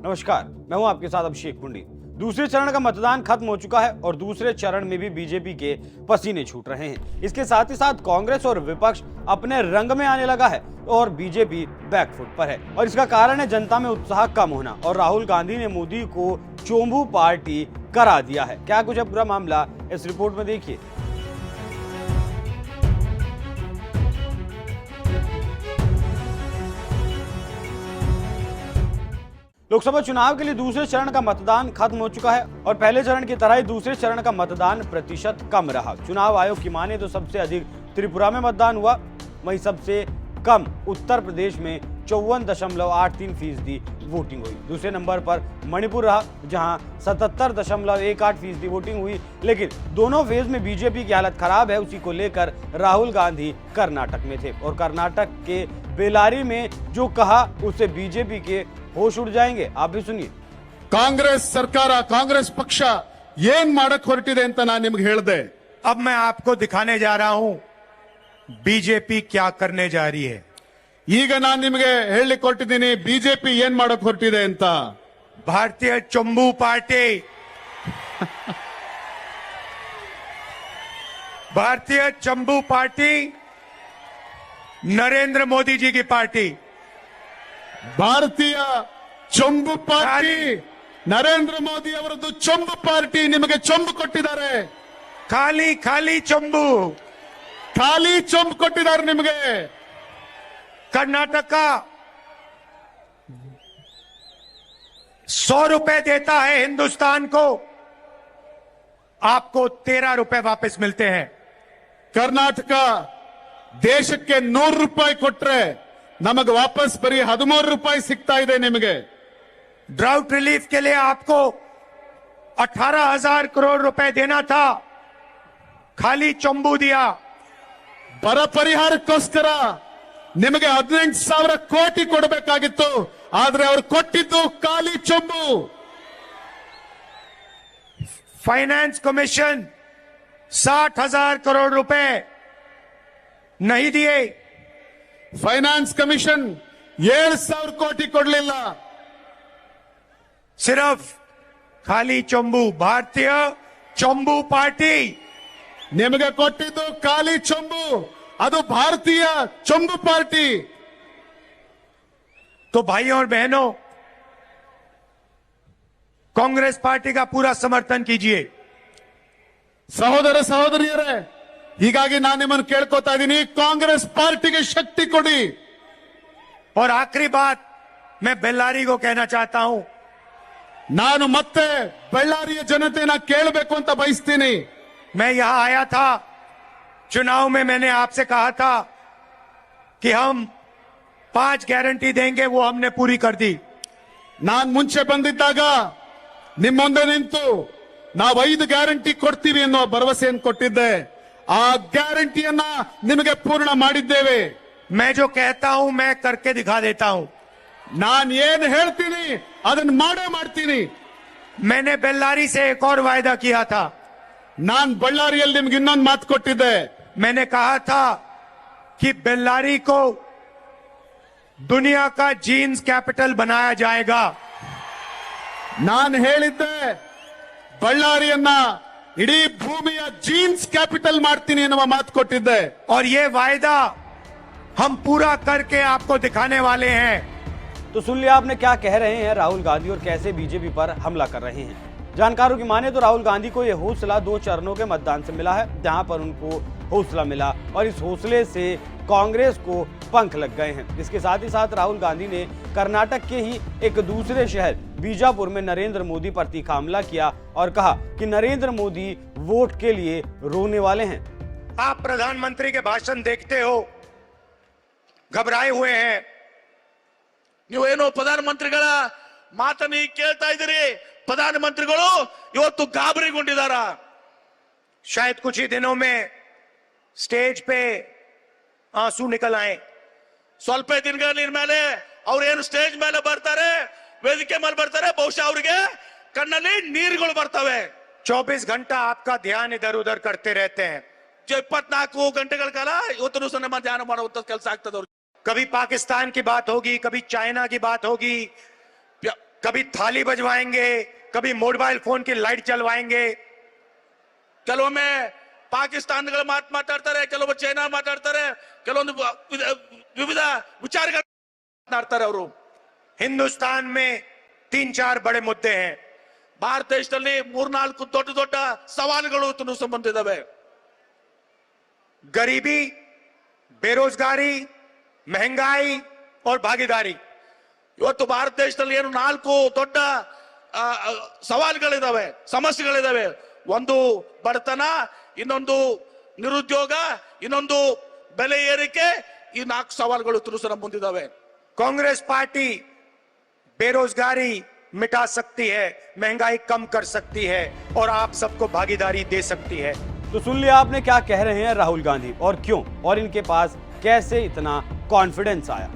नमस्कार, मैं हूं आपके साथ अभिषेक कुंडी। दूसरे चरण का मतदान खत्म हो चुका है और दूसरे चरण में भी बीजेपी के पसीने छूट रहे हैं। इसके साथ ही साथ कांग्रेस और विपक्ष अपने रंग में आने लगा है और बीजेपी बैकफुट पर है और इसका कारण है जनता में उत्साह कम होना और राहुल गांधी ने मोदी को चोंबू पार्टी करा दिया है। क्या कुछ है पूरा मामला, इस रिपोर्ट में देखिए। लोकसभा चुनाव के लिए दूसरे चरण का मतदान खत्म हो चुका है और पहले चरण की तरह ही दूसरे चरण का मतदान प्रतिशत कम रहा। चुनाव आयोग की माने तो सबसे अधिक त्रिपुरा में मतदान हुआ, वहीं सबसे कम उत्तर प्रदेश में 54.83% वोटिंग हुई। दूसरे नंबर पर मणिपुर रहा, जहां 77.18% वोटिंग हुई। लेकिन दोनों फेज में बीजेपी की हालत खराब है, उसी को लेकर राहुल गांधी कर्नाटक में थे और कर्नाटक के बेलारी में जो कहा उससे बीजेपी के होश उड़ जाएंगे। आप भी सुनिए। कांग्रेस सरकार, कांग्रेस पक्ष ಏನ್ ಮಾಡಕ್ ಹೊರಟಿದೆ ಅಂತ ನಾನು ನಿಮಗೆ ಹೇಳಿದೆ। अब मैं आपको दिखाने जा रहा हूं बीजेपी क्या करने जा रही है। ಈಗ ನಾನು ನಿಮಗೆ ಹೇಳಲಿಕ್ಕೆ ಹೊರಟಿದ್ದೀನಿ ಬಿಜೆಪಿ ಏನ್ ಮಾಡಕ್ ಹೊರಟಿದೆ ಅಂತ। भारतीय चंबू पार्टी भारतीय चंबू पार्टी नरेंद्र मोदी जी की पार्टी। ಭಾರತೀಯ ಚೊಂಬು ಪಾರ್ಟಿ ನರೇಂದ್ರ ಮೋದಿ ಅವರದ್ದು ಚೊಂಬು ಪಾರ್ಟಿ ನಿಮಗೆ ಚೊಂಬು ಕೊಟ್ಟಿದ್ದಾರೆ। खाली खाली चंबू, ಖಾಲಿ ಚೊಂಬು ಕೊಟ್ಟಿದ್ದಾರೆ ನಿಮಗೆ। कर्नाटक का 100 रुपए देता है हिंदुस्तान को, आपको 13 रुपए वापस मिलते हैं। ಕರ್ನಾಟಕ ದೇಶಕ್ಕೆ 100 ರೂಪಾಯಿ ಕೊಟ್ರೆ ನಮಗೆ ವಾಪಸ್ ಬರೀ 13 ರೂಪಾಯಿ ಸಿಗ್ತಾ ಇದೆ ನಿಮಗೆ। ड्राउट रिलीफ के लिए आपको 18,000 करोड़ रुपए देना था, खाली चंबू दिया। ಬರ ಪರಿಹಾರಕ್ಕೋಸ್ಕರ ನಿಮಗೆ 18,000 ಕೋಟಿ ಕೊಡಬೇಕಾಗಿತ್ತು, ಆದ್ರೆ ಅವರು ಕೊಟ್ಟಿದ್ದು ಖಾಲಿ ಚೊಂಬು। फाइनेंस कमीशन 60,000 करोड़ रुपए नहीं दिए। ಫೈನಾನ್ಸ್ ಕಮಿಷನ್ 7,000 ಕೋಟಿ ಕೊಡಲಿಲ್ಲ, सिर्फ खाली चंबू। भारतीय चंबू पार्टी ನಿಮಗೆ ಕೊಟ್ಟಿದ್ದು ಖಾಲಿ ಚೊಂಬು, ಅದು ಭಾರತೀಯ ಚೊಂಬು ಪಾರ್ಟಿ। तो भाइयों और बहनों, कांग्रेस पार्टी का पूरा समर्थन कीजिए। ಸಹೋದರ ಸಹೋದರಿಯರೇ, ಹೀಗಾಗಿ ನಾನು ನಿಮ್ಮನ್ನು ಕೇಳ್ಕೊತಾ ಇದ್ದೀನಿ, ಕಾಂಗ್ರೆಸ್ ಪಾರ್ಟಿಗೆ ಶಕ್ತಿ ಕೊಡಿ। और आखिरी बात मैं बेल्लारी को कहना चाहता हूं, ನಾನು ಮತ್ತೆ ಬಳ್ಳಾರಿಯ ಜನತೆನ ಕೇಳಬೇಕು ಅಂತ ಬಯಸ್ತೀನಿ। मैं यहां आया था चुनाव में, मैंने आपसे कहा था कि हम 5 गारंटी देंगे, वो हमने पूरी कर दी। ನಾನ್ ಮುಂಚೆ ಬಂದಿದ್ದಾಗ ನಿಮ್ಮ ಮುಂದೆ ನಿಂತು ನಾವು 5 ಗ್ಯಾರಂಟಿ ಕೊಡ್ತೀವಿ ಅನ್ನೋ ಭರವಸೆಯನ್ನು ಕೊಟ್ಟಿದ್ದೆ, ಆ ಗ್ಯಾರಂಟಿಯನ್ನ ನಿಮಗೆ ಪೂರ್ಣ ಮಾಡಿದ್ದೇವೆ। मैं जो कहता हूं मैं करके दिखा देता हूं। ನಾನ್ ಏನ್ ಹೇಳ್ತೀನಿ ಅದನ್ನ ಮಾಡೇ ಮಾಡ್ತೀನಿ। मैंने बेल्लारी से एक और वायदा किया था। ನಾನ್ ಬಳ್ಳಾರಿಯಲ್ಲಿ ನಿಮ್ಗೆ ಇನ್ನೊಂದು ಮಾತು ಕೊಟ್ಟಿದ್ದೆ। मैंने कहा था कि बेल्लारी को दुनिया का जीन्स कैपिटल बनाया जाएगा। ನಾನ್ ಹೇಳಿದ್ದೆ ಬಳ್ಳಾರಿಯನ್ನ ಇಡೀ ಭೂಮಿಯ ಜೀನ್ಸ್ ಕ್ಯಾಪಿಟಲ್ ಮಾಡ್ತೀನಿ ಎನ್ನುವ ಮಾತು ಕೊಟ್ಟಿದ್ದೆ। और ये वायदा हम पूरा करके आपको दिखाने वाले हैं। तो सुन लिया आपने क्या कह रहे हैं राहुल गांधी और कैसे बीजेपी पर हमला कर रहे हैं। जानकारों की माने तो राहुल गांधी को यह हौसला 2 चरणों के मतदान से मिला है, जहां पर उनको हौसला मिला और इस हौसले से कांग्रेस को पंख लग गए हैं। इसके साथ ही साथ राहुल गांधी ने कर्नाटक के ही एक दूसरे शहर बीजापुर में नरेंद्र मोदी पर तीखा हमला किया और कहा कि नरेंद्र मोदी वोट के लिए रोने वाले हैं। आप प्रधानमंत्री के भाषण देखते हो, घबराए हुए हैं। ನೀವೇನು ಪ್ರಧಾನಮಂತ್ರಿಗಳ ಮಾತನ್ನು ಕೇಳ್ತಾ ಇದ್ದೀರಿ, ಪ್ರಧಾನಮಂತ್ರಿಗಳು ಇವತ್ತು ಗಾಬರಿಗೊಂಡಿದ್ದಾರಾ? शायद कुछ ही दिनों में स्टेज पे आंसू निकल आए। ಸ್ವಲ್ಪ ದಿನಗಳ ಮೇಲೆ ಅವ್ರು ಏನು ಸ್ಟೇಜ್ ಮೇಲೆ ಬರ್ತಾರೆ, ವೇದಿಕೆ ಮೇಲೆ ಬರ್ತಾರೆ, ಬಹುಶಃ ಅವರಿಗೆ ಕಣ್ಣಲ್ಲಿ ನೀರುಗಳು ಬರ್ತವೆ। 24 घंटा आपका ध्यान इधर उधर करते रहते हैं। 24 ಗಂಟೆಗಳ ಕಾಲ ಇವತ್ತು ದಿವಸ ನಮ್ಮ ಧ್ಯಾನ ಮಾಡುವಂತ ಕೆಲಸ ಆಗ್ತದೆ। कभी पाकिस्तान की बात होगी, कभी चाइना की बात होगी, कभी थाली बजवाएंगे, कभी मोबाइल फोन की लाइट चलवाएंगे। ಕೆಲವೊಮ್ಮೆ ಪಾಕಿಸ್ತಾನಗಳ ಮಾತಾಡ್ತಾರೆ, ಕೆಲವೊಬ್ಬರು ಚೈನಾ ಮಾತಾಡ್ತಾರೆ, ಕೆಲವೊಂದು ವಿವಿಧ ವಿಚಾರಗಳು ಮಾತನಾಡ್ತಾರೆ ಅವರು। हिंदुस्तान में 3-4 बड़े मुद्दे हैं। ಭಾರತ ದೇಶದಲ್ಲಿ 3-4 ದೊಡ್ಡ ದೊಡ್ಡ ಸವಾಲುಗಳು ಸಂಬಂಧಿಸಿದವೆ। गरीबी, बेरोजगारी, महंगाई और भागीदारी। ಇವತ್ತು ಭಾರತ ದೇಶದಲ್ಲಿ ಏನು 4 ದೊಡ್ಡ ಸವಾಲುಗಳಿದಾವೆ, ಸಮಸ್ಯೆಗಳಿದಾವೆ। ಒಂದು ಬಡತನ, ಇನ್ನೊಂದು ನಿರುದ್ಯೋಗ, ಇನ್ನೊಂದು ಬೆಲೆ ಏರಿಕೆ। ಈ 4 ಸವಾಲುಗಳು ನಮ್ಮ ಮುಂದಿದಾವೆ। कांग्रेस पार्टी बेरोजगारी मिटा सकती है, महंगाई कम कर सकती है और आप सबको भागीदारी दे सकती है। तो सुन लिया आपने क्या कह रहे हैं राहुल गांधी और क्यों, और इनके पास कैसे इतना कॉन्फिडेंस आया।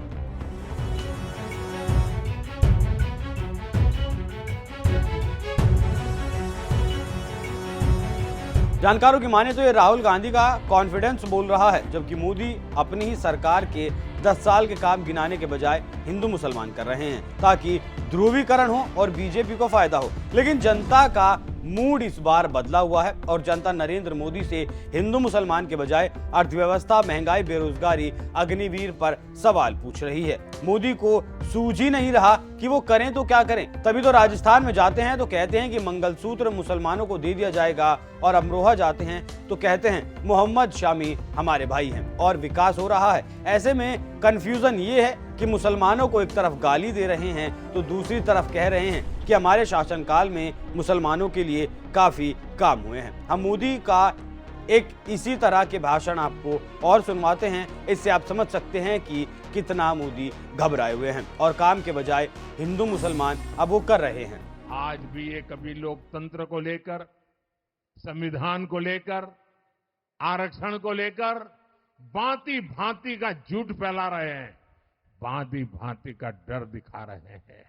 जानकारों की माने तो ये राहुल गांधी का कॉन्फिडेंस बोल रहा है, जबकि मोदी अपनी ही सरकार के 10 साल के काम गिनाने के बजाय हिंदू मुसलमान कर रहे हैं ताकि ध्रुवीकरण हो और बीजेपी को फायदा हो। लेकिन जनता का मूड इस बार बदला हुआ है और जनता नरेंद्र मोदी से हिंदू मुसलमान के बजाय अर्थव्यवस्था, महंगाई, बेरोजगारी, अग्निवीर पर सवाल पूछ रही है। मोदी को सूझ ही नहीं रहा कि वो करें तो क्या करें। तभी तो राजस्थान में जाते हैं तो कहते हैं कि मंगलसूत्र मुसलमानों को दे दिया जाएगा, और अमरोहा जाते हैं तो कहते हैं मोहम्मद शामी हमारे भाई हैं और विकास हो रहा है। ऐसे में कंफ्यूजन ये है कि मुसलमानों को एक तरफ गाली दे रहे हैं तो दूसरी तरफ कह रहे हैं कि हमारे शासनकाल में मुसलमानों के लिए काफी काम हुए हैं। हम मोदी का एक इसी तरह के भाषण आपको और सुनवाते हैं, इससे आप समझ सकते हैं कि कितना मोदी घबराए हुए हैं और काम के बजाय हिंदू मुसलमान अब वो कर रहे हैं। आज भी ये कभी लोकतंत्र को लेकर, संविधान को लेकर, आरक्षण को लेकर भांति भांति का झूठ फैला रहे हैं, भांति भांति का डर दिखा रहे हैं।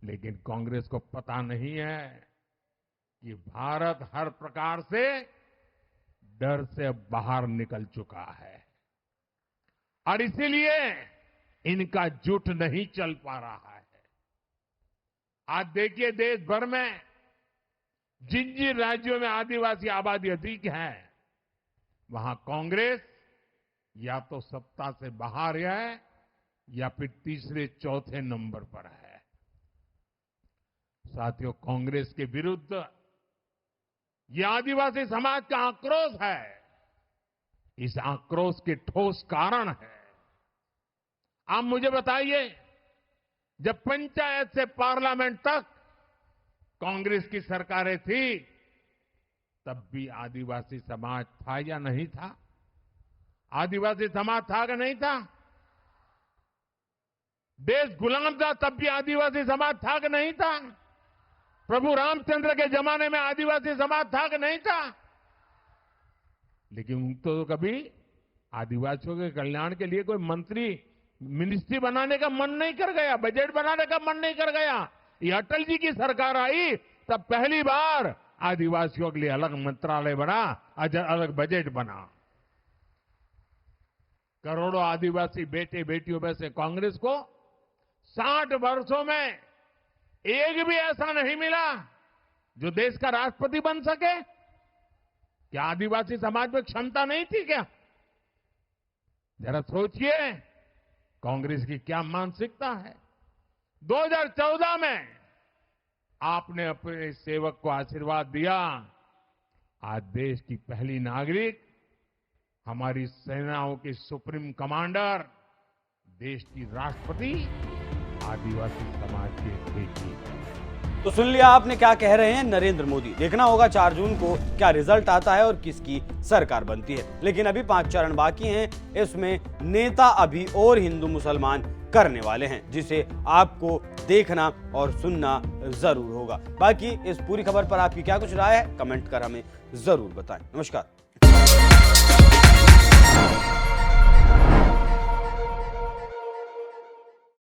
लेकिन कांग्रेस को पता नहीं है कि भारत हर प्रकार से डर से बाहर निकल चुका है और इसीलिए इनका झूठ नहीं चल पा रहा है। आज देखिए, देश भर में जिन जिन राज्यों में आदिवासी आबादी अधिक है, वहां कांग्रेस या तो सत्ता से बाहर है या फिर तीसरे चौथे नंबर पर है। साथियों, कांग्रेस के विरुद्ध यह आदिवासी समाज का आक्रोश है। इस आक्रोश के ठोस कारण है। आप मुझे बताइए, जब पंचायत से पार्लियामेंट तक कांग्रेस की सरकारें थी, तब भी आदिवासी समाज था या नहीं था? आदिवासी समाज था कि नहीं था? देश गुलाम था तब भी आदिवासी समाज था कि नहीं था? प्रभु रामचंद्र के जमाने में आदिवासी समाज था कि नहीं था? लेकिन उनको तो कभी आदिवासियों के कल्याण के लिए कोई मंत्री, मिनिस्ट्री बनाने का मन नहीं कर गया, बजट बनाने का मन नहीं कर गया। ये अटल जी की सरकार आई तब पहली बार आदिवासियों के लिए अलग मंत्रालय बना, अलग बजट बना। करोड़ों आदिवासी बेटे बेटियों में से कांग्रेस को 60 वर्षों में एक भी ऐसा नहीं मिला जो देश का राष्ट्रपति बन सके। क्या आदिवासी समाज में क्षमता नहीं थी क्या? जरा सोचिए, कांग्रेस की क्या मानसिकता है। 2014 में आपने अपने सेवक को आशीर्वाद दिया। आज देश की पहली नागरिक, हमारी सेनाओं की सुप्रीम कमांडर, देश की राष्ट्रपति आदिवासी समाज की बेटी है। तो सुन लिया आपने क्या कह रहे हैं नरेंद्र मोदी। देखना होगा 4 जून को क्या रिजल्ट आता है और किसकी सरकार बनती है। लेकिन अभी 5 चरण बाकी हैं, इसमें नेता अभी और हिंदू मुसलमान करने वाले हैं, जिसे आपको देखना और सुनना जरूर होगा। बाकी इस पूरी खबर पर आपकी क्या कुछ राय है, कमेंट कर हमें जरूर बताएं। नमस्कार।